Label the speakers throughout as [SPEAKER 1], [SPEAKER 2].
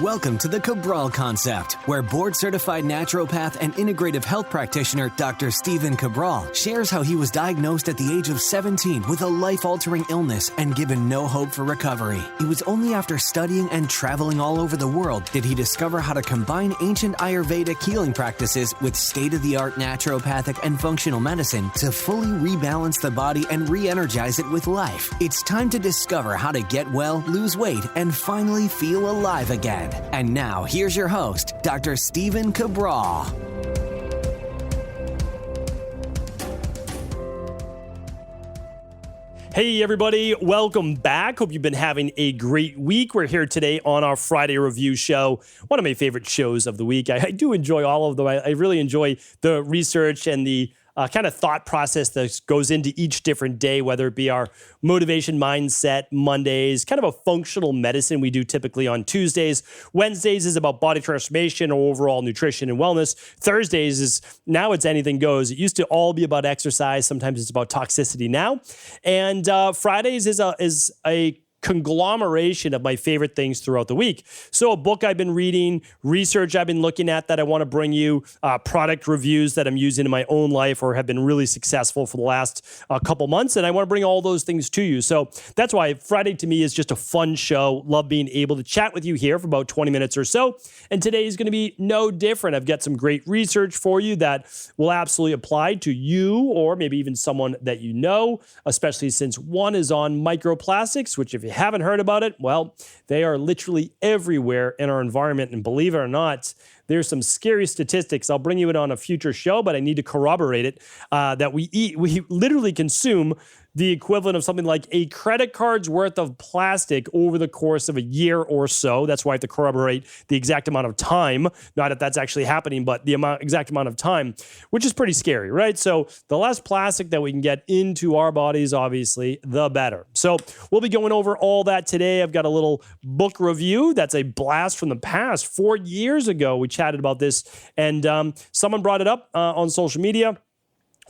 [SPEAKER 1] Welcome to the Cabral Concept, where board-certified naturopath and integrative health practitioner Dr. Stephen Cabral shares how he was diagnosed at the age of 17 with a life-altering illness and given no hope for recovery. It was only after studying and traveling all over the world did he discover how to combine ancient Ayurvedic healing practices with state-of-the-art naturopathic and functional medicine to fully rebalance the body and re-energize it with life. It's time to discover how to get well, lose weight, and finally feel alive again. And now, here's your host, Dr. Stephen Cabral.
[SPEAKER 2] Hey everybody, welcome back. Hope you've been having a great week. We're here today on our Friday review show, one of my favorite shows of the week. I do enjoy all of them. I really enjoy the research and the kind of thought process that goes into each different day, whether it be our motivation mindset Mondays, kind of a functional medicine we do typically on Tuesdays. Wednesdays is about body transformation or overall nutrition and wellness. Thursdays is now it's anything goes. It used to all be about exercise. Sometimes it's about toxicity now. And Fridays is a conglomeration of my favorite things throughout the week. So a book I've been reading, research I've been looking at that I want to bring you, product reviews that I'm using in my own life or have been really successful for the last couple months. And I want to bring all those things to you. So that's why Friday to me is just a fun show. Love being able to chat with you here for about 20 minutes or so. And today is going to be no different. I've got some great research for you that will absolutely apply to you or maybe even someone that you know, especially since one is on microplastics, which if you haven't heard about it, well, they are literally everywhere in our environment. And believe it or not, there's some scary statistics. I'll bring you it on a future show, but I need to corroborate it, that we literally consume the equivalent of something like a credit card's worth of plastic over the course of a year or so. That's why I have to corroborate the exact amount of time, not if that's actually happening, but the exact amount of time, which is pretty scary, right? So the less plastic that we can get into our bodies, obviously, the better. So we'll be going over all that today. I've got a little book review that's a blast from the past. 4 years ago, we chatted about this, and someone brought it up on social media.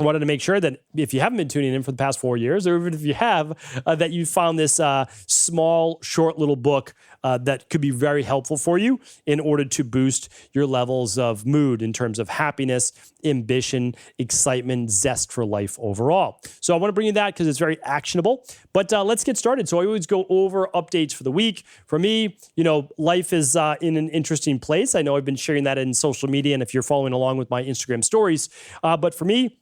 [SPEAKER 2] I wanted to make sure that if you haven't been tuning in for the past 4 years, or even if you have, that you found this small, short little book that could be very helpful for you in order to boost your levels of mood in terms of happiness, ambition, excitement, zest for life overall. So I want to bring you that because it's very actionable. But let's get started. So I always go over updates for the week. For me, life is in an interesting place. I know I've been sharing that in social media, and if you're following along with my Instagram stories. But for me,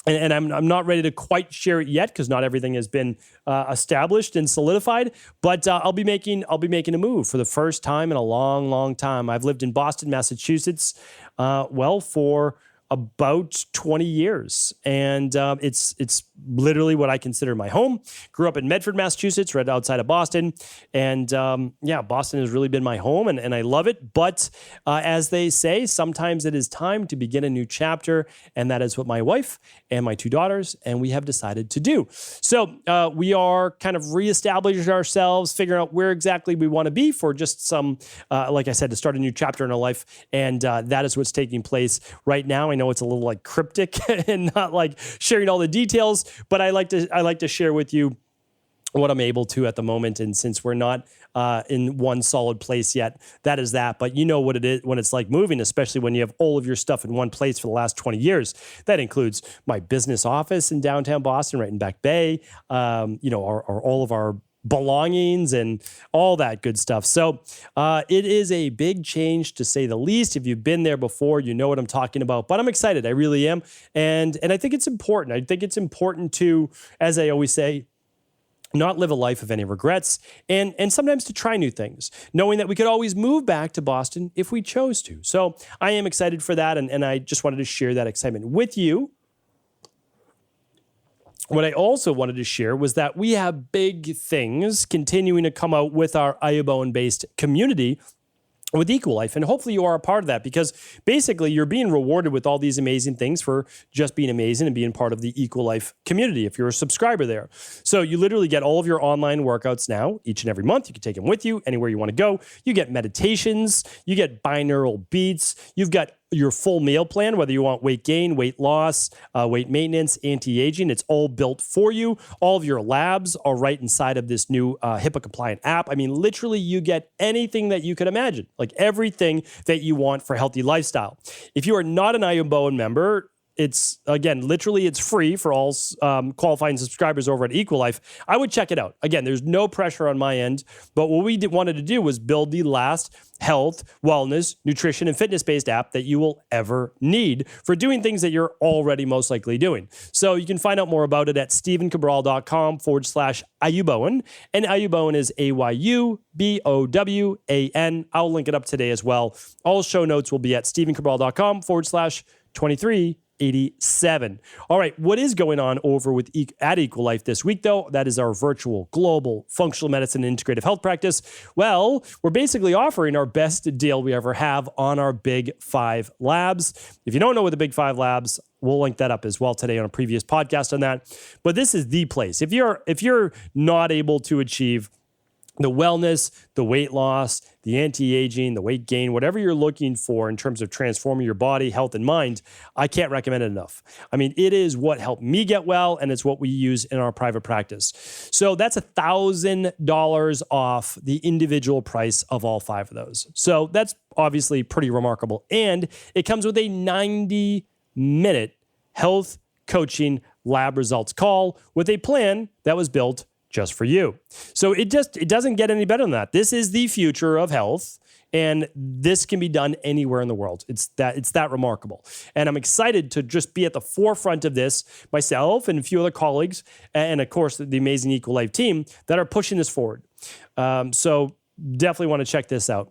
[SPEAKER 2] and I'm not ready to quite share it yet because not everything has been established and solidified. But I'll be making a move for the first time in a long, long time. I've lived in Boston, Massachusetts, for about 20 years, and it's literally what I consider my home. Grew up in Medford, Massachusetts, right outside of Boston, and Boston has really been my home, and I love it. But as they say, sometimes it is time to begin a new chapter, and that is what my wife and my 2 daughters and we have decided to do. So we are kind of reestablishing ourselves, figuring out where exactly we want to be for just some, like I said, to start a new chapter in our life, and that is what's taking place right now. I know it's a little like cryptic and not like sharing all the details, but I like to share with you what I'm able to at the moment. And since we're not in one solid place yet, that is that. But you know what it is when it's like moving, especially when you have all of your stuff in one place for the last 20 years. That includes my business office in downtown Boston, right in Back Bay, all of our belongings and all that good stuff. So it is a big change, to say the least. If you've been there before, you know what I'm talking about. But I'm excited. I really am. And I think it's important. I think it's important to, as I always say, not live a life of any regrets, and sometimes to try new things, knowing that we could always move back to Boston if we chose to. So I am excited for that, and I just wanted to share that excitement with you. What I also wanted to share was that we have big things continuing to come out with our Iobone-based community with Equalife, and hopefully you are a part of that, because basically you're being rewarded with all these amazing things for just being amazing and being part of the Equalife community if you're a subscriber there. So you literally get all of your online workouts now each and every month. You can take them with you anywhere you want to go. You get meditations, you get binaural beats, you've got your full meal plan, whether you want weight gain, weight loss, weight maintenance, anti-aging. It's all built for you. All of your labs are right inside of this new HIPAA-compliant app. I mean, literally, you get anything that you could imagine, like everything that you want for a healthy lifestyle. If you are not an iBone member, it's, again, literally it's free for all qualifying subscribers over at Equalife. I would check it out. Again, there's no pressure on my end, but what we wanted to do was build the last health, wellness, nutrition, and fitness-based app that you will ever need for doing things that you're already most likely doing. So you can find out more about it at StephenCabral.com/Ayubowen. And Ayubowen is AYUBOWAN. I'll link it up today as well. All show notes will be at StephenCabral.com/2387. All right, what is going on over at Equalife this week, though? That is our virtual global functional medicine and integrative health practice. Well, we're basically offering our best deal we ever have on our Big 5 labs. If you don't know what the Big 5 labs, we'll link that up as well today on a previous podcast on that. But this is the place. If you're not able to achieve the wellness, the weight loss, the anti-aging, the weight gain, whatever you're looking for in terms of transforming your body, health, and mind, I can't recommend it enough. I mean, it is what helped me get well, and it's what we use in our private practice. So that's $1,000 off the individual price of all 5 of those. So that's obviously pretty remarkable. And it comes with a 90-minute health coaching lab results call with a plan that was built just for you. So it doesn't get any better than that. This is the future of health, and this can be done anywhere in the world. It's that remarkable. And I'm excited to just be at the forefront of this, myself and a few other colleagues, and of course, the amazing Equalife team that are pushing this forward. So definitely want to check this out.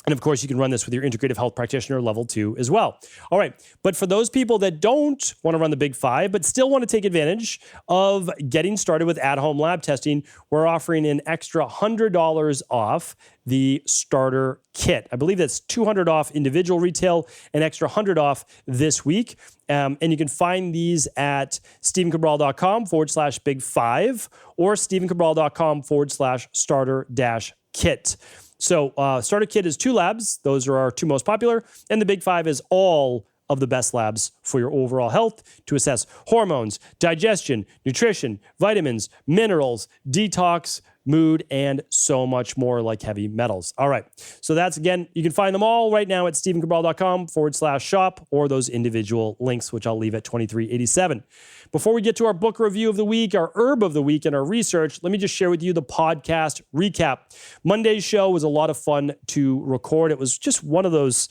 [SPEAKER 2] And of course, you can run this with your integrative health practitioner level 2 as well. All right. But for those people that don't want to run the Big 5, but still want to take advantage of getting started with at-home lab testing, we're offering an extra $100 off the starter kit. I believe that's $200 off individual retail, an extra $100 off this week. And you can find these at StephenCabral.com/Big 5 or StephenCabral.com/starter-kit. So starter kit is 2 labs. Those are our 2 most popular. And the Big 5 is all of the best labs for your overall health to assess hormones, digestion, nutrition, vitamins, minerals, detox, mood, and so much more like heavy metals. All right. So that's, again, you can find them all right now at StephenCabral.com/shop or those individual links, which I'll leave at 2387. Before we get to our book review of the week, our herb of the week, and our research, let me just share with you the podcast recap. Monday's show was a lot of fun to record. It was just one of those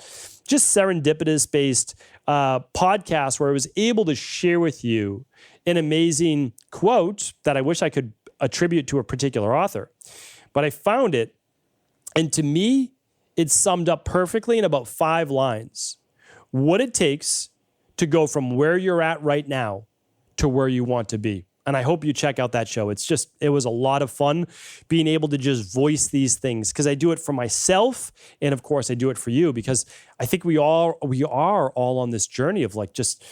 [SPEAKER 2] just serendipitous-based podcasts where I was able to share with you an amazing quote that I wish I could attribute to a particular author. But I found it, and to me, it summed up perfectly in about 5 lines what it takes to go from where you're at right now to where you want to be. And I hope you check out that show. It was a lot of fun being able to just voice these things, because I do it for myself. And of course I do it for you, because I think we are all on this journey of like just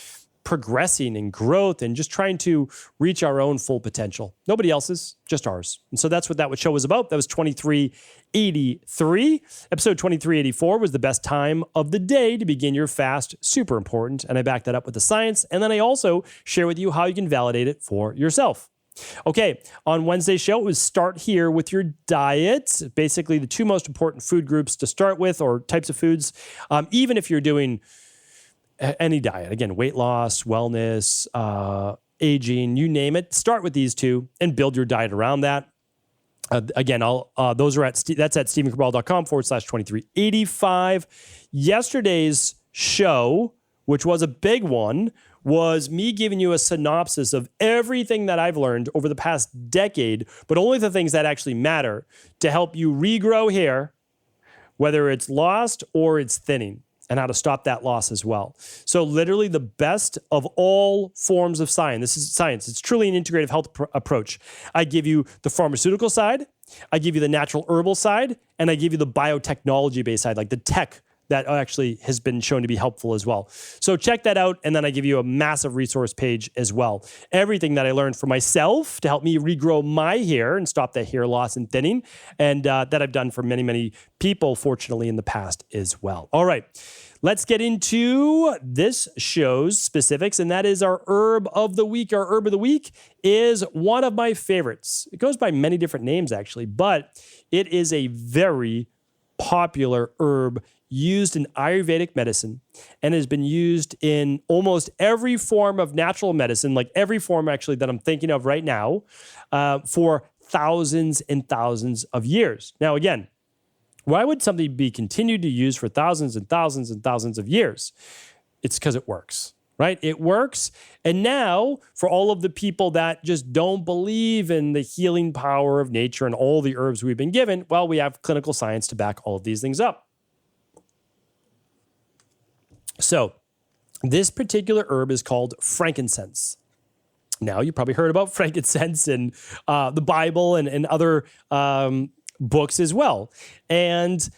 [SPEAKER 2] progressing and growth and just trying to reach our own full potential. Nobody else's, just ours. And so that's what that show was about. That was 2383. Episode 2384 was the best time of the day to begin your fast. Super important. And I back that up with the science. And then I also share with you how you can validate it for yourself. Okay, on Wednesday's show, it was start here with your diet. Basically, the 2 most important food groups to start with, or types of foods, even if you're doing any diet. Again, weight loss, wellness, aging, you name it. Start with these 2 and build your diet around that. Again, those are that's at StephenCabral.com/2385. Yesterday's show, which was a big one, was me giving you a synopsis of everything that I've learned over the past decade, but only the things that actually matter to help you regrow hair, whether it's lost or it's thinning, and how to stop that loss as well. So literally the best of all forms of science. This is science. It's truly an integrative health approach. I give you the pharmaceutical side, I give you the natural herbal side, and I give you the biotechnology-based side, like the tech that actually has been shown to be helpful as well. So check that out, and then I give you a massive resource page as well. Everything that I learned for myself to help me regrow my hair and stop the hair loss and thinning, and that I've done for many, many people, fortunately, in the past as well. All right, let's get into this show's specifics, and that is our herb of the week. Our herb of the week is one of my favorites. It goes by many different names, actually, but it is a very popular herb used in Ayurvedic medicine and has been used in almost every form of natural medicine, like every form actually that I'm thinking of right now, for thousands and thousands of years. Now, again, why would something be continued to use for thousands and thousands and thousands of years? It's because it works, right? It works. And now, for all of the people that just don't believe in the healing power of nature and all the herbs we've been given, well, we have clinical science to back all of these things up. So, this particular herb is called frankincense. Now, you probably heard about frankincense in the Bible and other books as well. And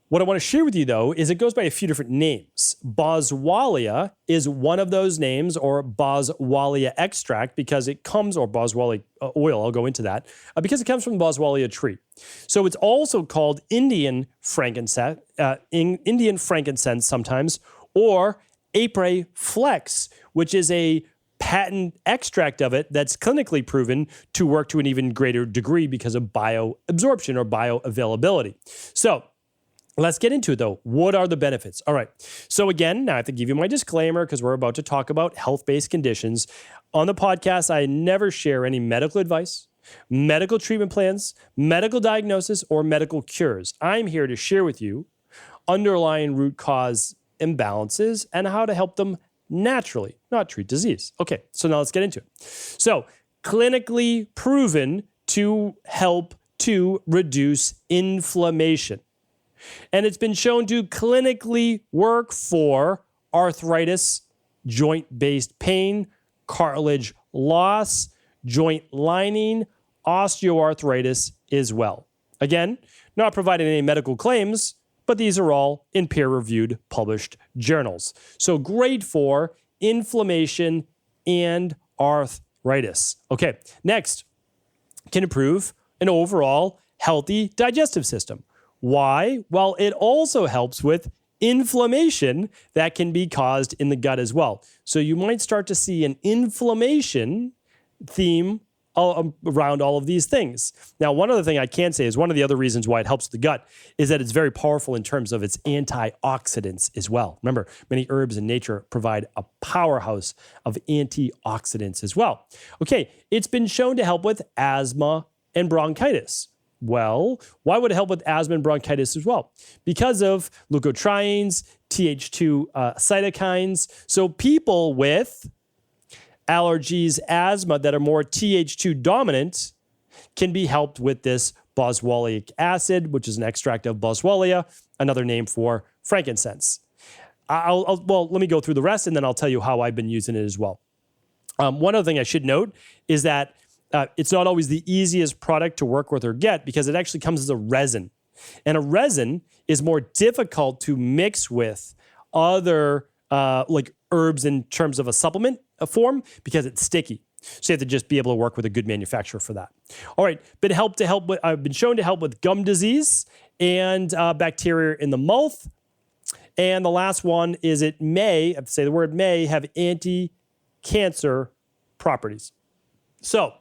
[SPEAKER 2] what I want to share with you, though, is it goes by a few different names. Boswellia is one of those names, or Boswellia extract, because it comes, or Boswellia oil, I'll go into that, because it comes from the Boswellia tree. So it's also called Indian frankincense sometimes, or Apre flex, which is a patent extract of it that's clinically proven to work to an even greater degree because of bioabsorption or bioavailability. So let's get into it, though. What are the benefits? All right. So again, now I have to give you my disclaimer because we're about to talk about health-based conditions. On the podcast, I never share any medical advice, medical treatment plans, medical diagnosis, or medical cures. I'm here to share with you underlying root cause imbalances and how to help them naturally, not treat disease. Okay, so now let's get into it. So, clinically proven to help to reduce inflammation. And it's been shown to clinically work for arthritis, joint-based pain, cartilage loss, joint lining, osteoarthritis as well. Again, not providing any medical claims, but these are all in peer-reviewed published journals. So great for inflammation and arthritis. Okay, next, can improve an overall healthy digestive system. Why? Well, it also helps with inflammation that can be caused in the gut as well. So you might start to see an inflammation theme around all of these things. Now, one other thing I can say is one of the other reasons why it helps the gut is that it's very powerful in terms of its antioxidants as well. Remember, many herbs in nature provide a powerhouse of antioxidants as well. Okay, it's been shown to help with asthma and bronchitis. Well, why would it help with asthma and bronchitis as well? Because of leukotrienes, Th2 cytokines. So people with allergies, asthma that are more Th2 dominant can be helped with this boswellic acid, which is an extract of Boswellia, another name for frankincense. Well, let me go through the rest, and then I'll tell you how I've been using it as well. One other thing I should note is that it's not always the easiest product to work with or get because it actually comes as a resin. And a resin is more difficult to mix with other like herbs in terms of a supplement form because it's sticky. So you have to just be able to work with a good manufacturer for that. All right, I've been shown to help with gum disease and bacteria in the mouth. And the last one is I have to say the word may, have anti-cancer properties. So,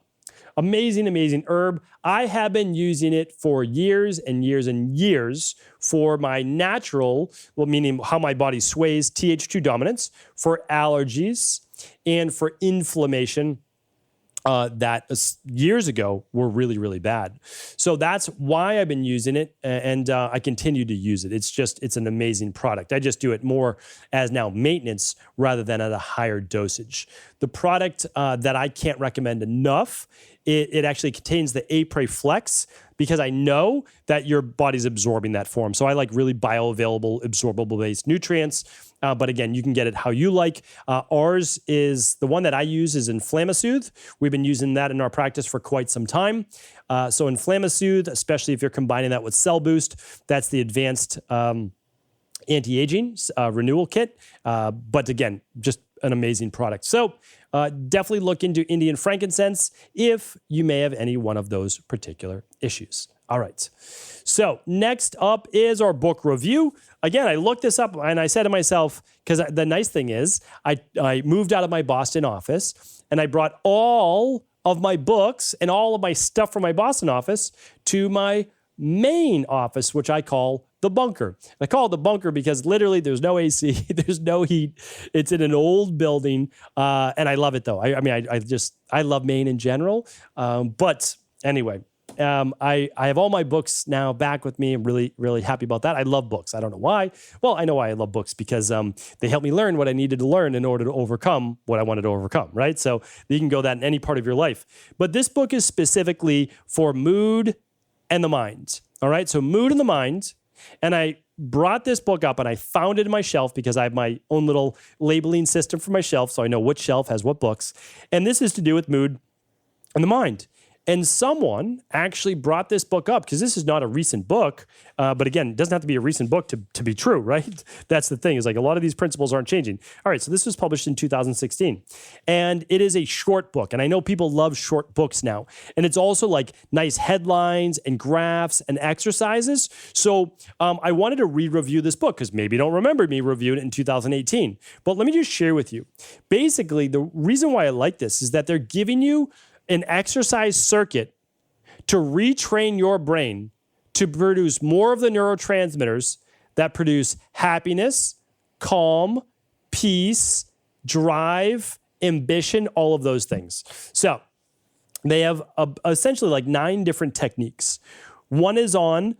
[SPEAKER 2] amazing, amazing herb. I have been using it for years and years and years for my natural, well, meaning how my body sways, Th2 dominance, for allergies, and for inflammation that years ago were really, really bad. So that's why I've been using it, and I continue to use it. It's an amazing product. I just do it more as now maintenance rather than at a higher dosage. The product that I can't recommend enough, it actually contains the Apre Flex because I know that your body's absorbing that form. So I like really bioavailable, absorbable-based nutrients. But again, you can get it how you like. Ours is, the one that I use is Inflammasoothe. We've been using that in our practice for quite some time. So Inflammasoothe, especially if you're combining that with Cell Boost, that's the advanced anti-aging renewal kit. But again, just an amazing product. So definitely look into Indian frankincense if you may have any one of those particular issues. All right. So next up is our book review. Again, I looked this up and I said to myself, because the nice thing is I moved out of my Boston office and I brought all of my books and all of my stuff from my Boston office to my main office, which I call the bunker. I call it the bunker because literally there's no AC, there's no heat. It's in an old building, and I love it though. I love Maine in general. But anyway, I have all my books now back with me. I'm really, really happy about that. I love books. I don't know why. Well, I know why I love books because they help me learn what I needed to learn in order to overcome what I wanted to overcome, right? So you can go that in any part of your life. But this book is specifically for mood and the mind. All right, so mood and the mind. And I brought this book up and I found it in my shelf because I have my own little labeling system for my shelf, so I know which shelf has what books. And this is to do with mood and the mind. And someone actually brought this book up because this is not a recent book. But again, it doesn't have to be a recent book to be true, right? That's the thing, is like a lot of these principles aren't changing. All right, so this was published in 2016. And it is a short book. And I know people love short books now. And it's also like nice headlines and graphs and exercises. So I wanted to re-review this book because maybe you don't remember me reviewing it in 2018. But let me just share with you. Basically, the reason why I like this is that they're giving you an exercise circuit to retrain your brain to produce more of the neurotransmitters that produce happiness, calm, peace, drive, ambition, all of those things. So they have essentially like 9 different techniques. One is on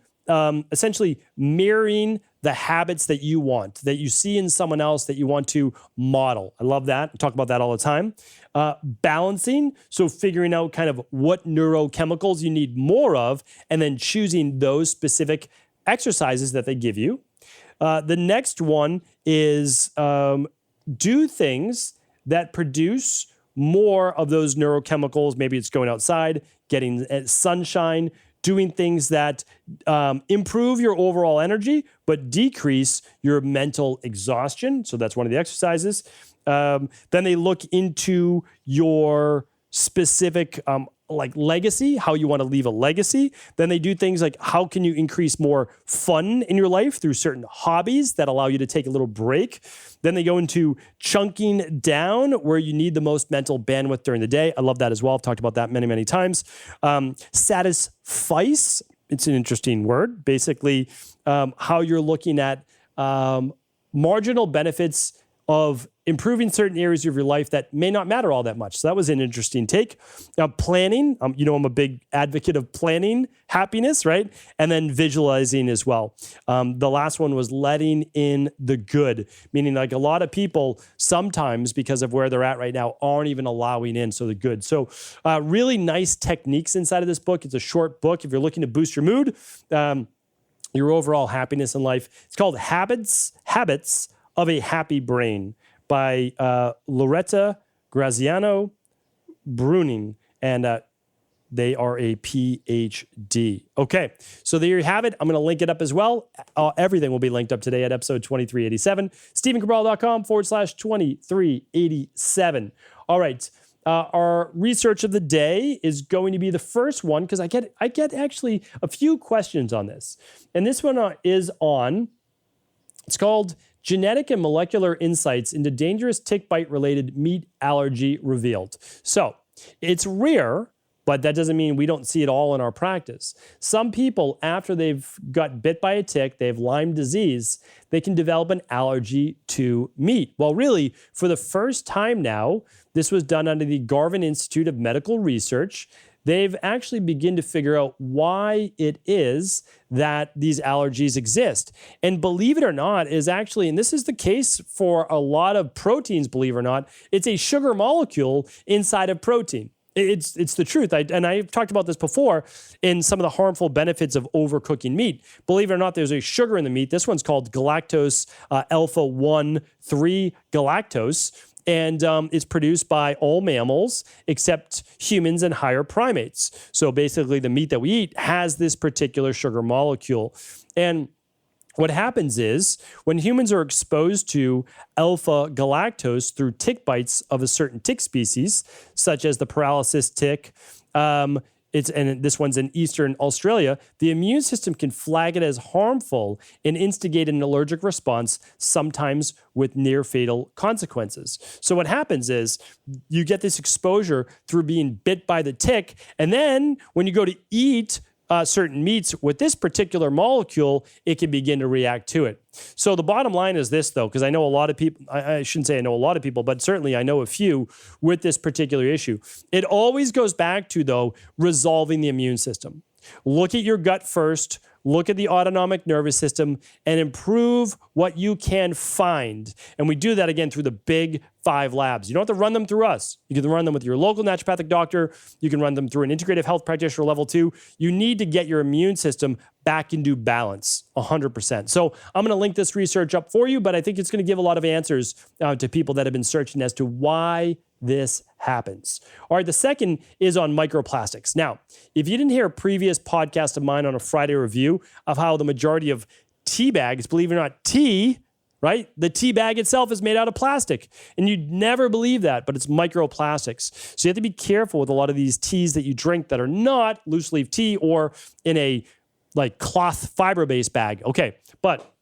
[SPEAKER 2] essentially mirroring the habits that you want, that you see in someone else that you want to model. I love that. I talk about that all the time. Balancing, so figuring out kind of what neurochemicals you need more of, and then choosing those specific exercises that they give you. The next one is do things that produce more of those neurochemicals. Maybe it's going outside, getting sunshine, doing things that improve your overall energy, but decrease your mental exhaustion. So that's one of the exercises. Then they look into your specific like legacy, how you want to leave a legacy. Then they do things like how can you increase more fun in your life through certain hobbies that allow you to take a little break. Then they go into chunking down where you need the most mental bandwidth during the day. I love that as well. I've talked about that many, many times. Satisfice, it's an interesting word. Basically, how you're looking at marginal benefits of improving certain areas of your life that may not matter all that much. So that was an interesting take. Planning, I'm a big advocate of planning happiness, right? And then visualizing as well. The last one was letting in the good, meaning like a lot of people sometimes, because of where they're at right now, aren't even allowing in the good. So really nice techniques inside of this book. It's a short book. If you're looking to boost your mood, your overall happiness in life, it's called Habits of a Happy Brain by Loretta Graziano Bruning, and they are a PhD. Okay, so there you have it. I'm going to link it up as well. Everything will be linked up today at episode 2387, StephenCabral.com/2387. All right, our research of the day is going to be the first one because I get actually a few questions on this. And this one is on, it's called Genetic and Molecular Insights into Dangerous Tick Bite-Related Meat Allergy Revealed. So it's rare, but that doesn't mean we don't see it all in our practice. Some people, after they've got bit by a tick, they have Lyme disease, they can develop an allergy to meat. Well, really, for the first time now, this was done under the Garvan Institute of Medical Research. They've actually begun to figure out why it is that these allergies exist. And believe it or not, is actually, and this is the case for a lot of proteins, believe it or not, it's a sugar molecule inside of protein. It's the truth. And I've talked about this before in some of the harmful benefits of overcooking meat. Believe it or not, there's a sugar in the meat. This one's called galactose alpha-1,3 galactose. And it's produced by all mammals except humans and higher primates. So basically the meat that we eat has this particular sugar molecule. And what happens is when humans are exposed to alpha galactose through tick bites of a certain tick species, such as the paralysis tick, and this one's in Eastern Australia, the immune system can flag it as harmful and instigate an allergic response, sometimes with near fatal consequences. So what happens is you get this exposure through being bit by the tick, and then when you go to eat certain meats with this particular molecule, it can begin to react to it. So the bottom line is this, though, because I know a lot of people, I shouldn't say I know a lot of people, but certainly I know a few with this particular issue. It always goes back to, though, resolving the immune system. Look at your gut first, look at the autonomic nervous system, and improve what you can find. And we do that, again, through the big 5 labs. You don't have to run them through us. You can run them with your local naturopathic doctor. You can run them through an integrative health practitioner level 2. You need to get your immune system back into balance 100%. So I'm going to link this research up for you, but I think it's going to give a lot of answers to people that have been searching as to why this happens. All right, the second is on microplastics. Now, if you didn't hear a previous podcast of mine on a Friday review of how the majority of tea bags, believe it or not, tea, right? The tea bag itself is made out of plastic. And you'd never believe that, but it's microplastics. So you have to be careful with a lot of these teas that you drink that are not loose leaf tea or in a like cloth fiber-based bag. Okay, but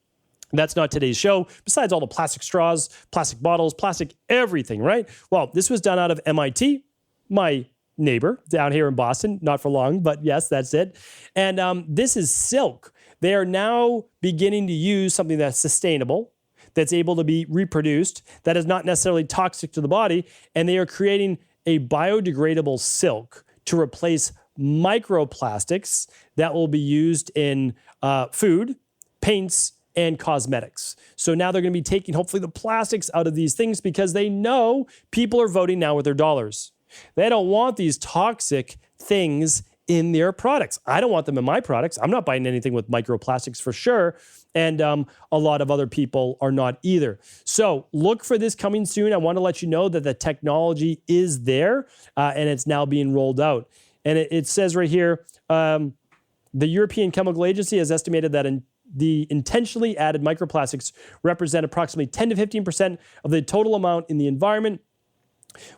[SPEAKER 2] that's not today's show. Besides all the plastic straws, plastic bottles, plastic everything, right? Well, this was done out of MIT, my neighbor down here in Boston, not for long, but yes, that's it. And this is silk. They are now beginning to use something that's sustainable, that's able to be reproduced, that is not necessarily toxic to the body, and they are creating a biodegradable silk to replace microplastics that will be used in food, paints, and cosmetics. So now they're going to be taking, hopefully, the plastics out of these things because they know people are voting now with their dollars. They don't want these toxic things in their products. I don't want them in my products. I'm not buying anything with microplastics for sure. And a lot of other people are not either. So look for this coming soon. I want to let you know that the technology is there and it's now being rolled out. And it says right here, the European Chemical Agency has estimated that the intentionally added microplastics represent approximately 10 to 15% of the total amount in the environment,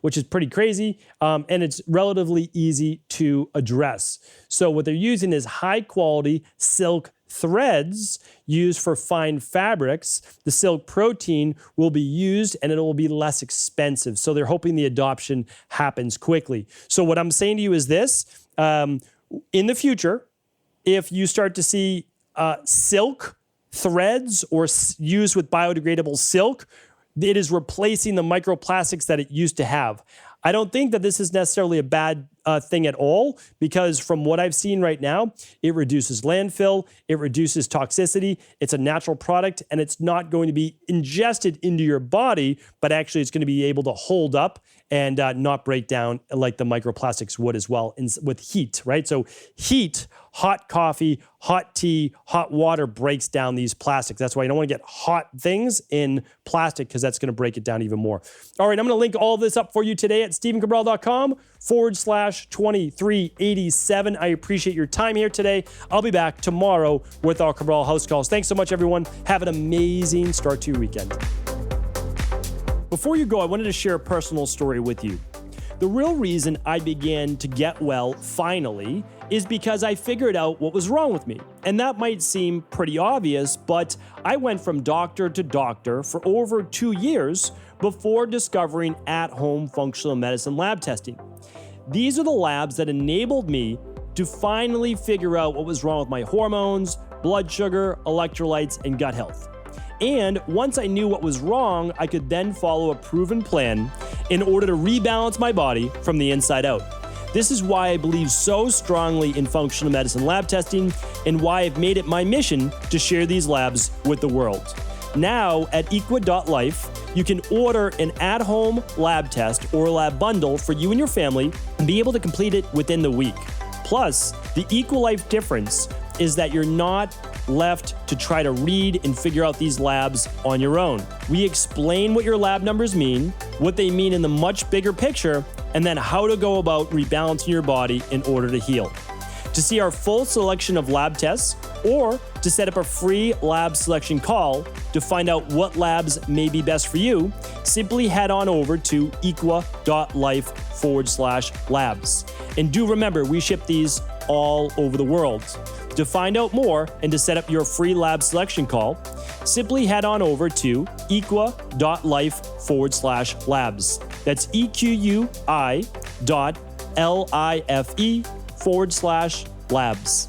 [SPEAKER 2] which is pretty crazy, and it's relatively easy to address. So what they're using is high-quality silk threads used for fine fabrics. The silk protein will be used and it will be less expensive. So they're hoping the adoption happens quickly. So what I'm saying to you is this, in the future, if you start to see silk threads or used with biodegradable silk, it is replacing the microplastics that it used to have. I don't think that this is necessarily a bad thing at all, because from what I've seen right now, it reduces landfill, it reduces toxicity, it's a natural product, and it's not going to be ingested into your body, but actually it's going to be able to hold up and not break down like the microplastics would as well with heat, right? So heat, hot coffee, hot tea, hot water breaks down these plastics. That's why you don't want to get hot things in plastic, because that's going to break it down even more. All right, I'm going to link all of this up for you today at StephenCabral.com/2387. I appreciate your time here today. I'll be back tomorrow with our Cabral House Calls. Thanks so much, everyone. Have an amazing start to your weekend. Before you go, I wanted to share a personal story with you. The real reason I began to get well finally is because I figured out what was wrong with me. And that might seem pretty obvious, but I went from doctor to doctor for over 2 years before discovering at-home functional medicine lab testing. These are the labs that enabled me to finally figure out what was wrong with my hormones, blood sugar, electrolytes, and gut health. And once I knew what was wrong, I could then follow a proven plan in order to rebalance my body from the inside out. This is why I believe so strongly in functional medicine lab testing and why I've made it my mission to share these labs with the world. Now at equa.life, you can order an at-home lab test or a lab bundle for you and your family and be able to complete it within the week. Plus, the EquaLife difference is that you're not left to try to read and figure out these labs on your own. We explain what your lab numbers mean, what they mean in the much bigger picture, and then how to go about rebalancing your body in order to heal. To To see our full selection of lab tests or to set up a free lab selection call to find out what labs may be best for you, simply head on over to equa.life/labs. And do remember, we ship these all over the world. To find out more and to set up your free lab selection call, simply head on over to equa.life/labs. That's EQUI.LIFE/labs.